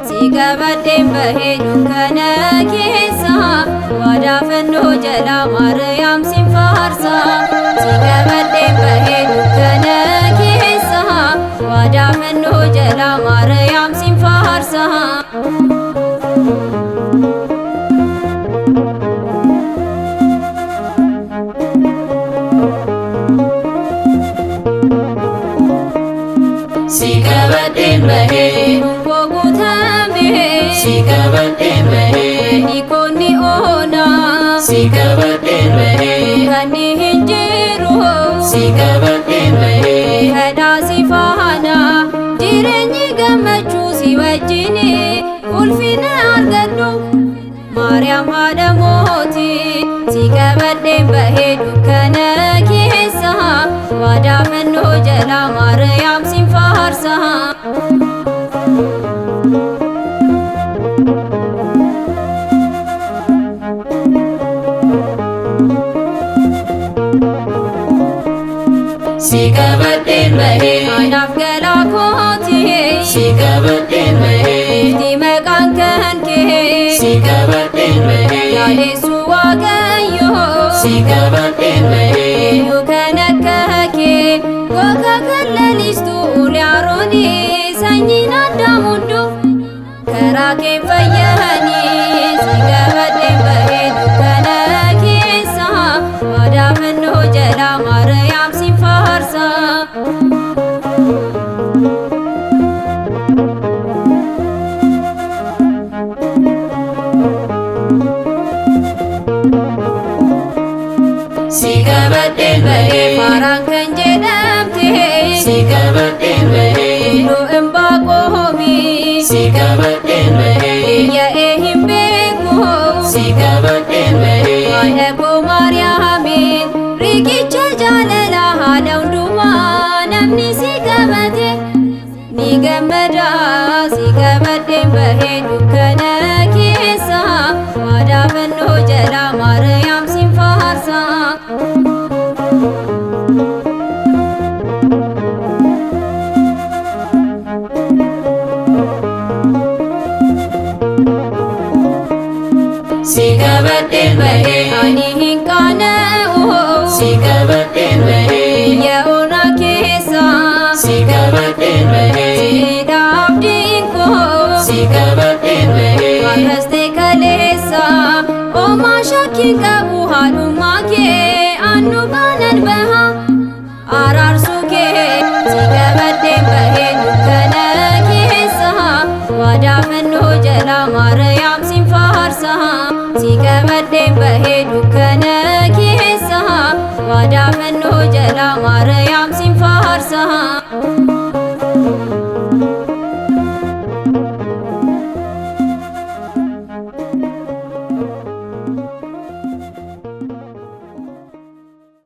Sikabadeen bahee dukkana keessa waadaa fannoo jala Maariyaam sin faarsa. Sikabadeen bahee dukkana keessa waadaa fannoo jala Maariyaam sin faarsa. Sikabadeen bahee Sikabadeen bahee Nikonni oona Sikabadeen bahee Kanni hinjiru Sikabadeen bahee Kadhaa si faana jireenyi gammachuu si wajjini ulfina argadhu Maariyaam haadha mootii. Sikabadeen bahee dukkana keessa waadaa fannoo jala Maariyaam sin faarsa. Sikabadeen bahee Anaaf galaa kootii Sikabadeen bahee Ifti maqaan kan kee Sikabadeen bahee yaadessu Waaqayyoo Sikabadeen bahee eenyu kan akka kee goga kan lalistu uli Aroonii sanyiin Addaam hunduu karaa kee fayyanii. Sikabadeen bahee dukkana keessa waadaa fannoo jala Maariyaam sin faarsa. Sikabadeen bahee Faaraan kan jedhamte Sikabadeen bahee Iddoo Imbaaqoomii Sikabadeen bahee yaa'ee hin beeku Sikabadeen bahee haadha koo Maariyaamiin riqicha jaalala haadha hundumaa namni si qabate ni gammada. Sikabadeen bahee dukkana keessa waadaa fannoo jala Maariyaam sin faarsa. Sikabadeen bahee Ani hin qaana'u Sikabadeen bahee biyya onaa keessa Sikabadeen bahee siidha abdiin koo Sikabadeen bahee warraste kaleessa oomaa shakkiin qabu haadhummaa kee annu baanan baha araarsuu kee. Sikabadeen bahee dukkana keessa waadaa fannoo jala Maariyaam sin faarsa. Sikabadeen bahee dukkana keessa waadaa fannoo jala Maariyaam sin faarsa.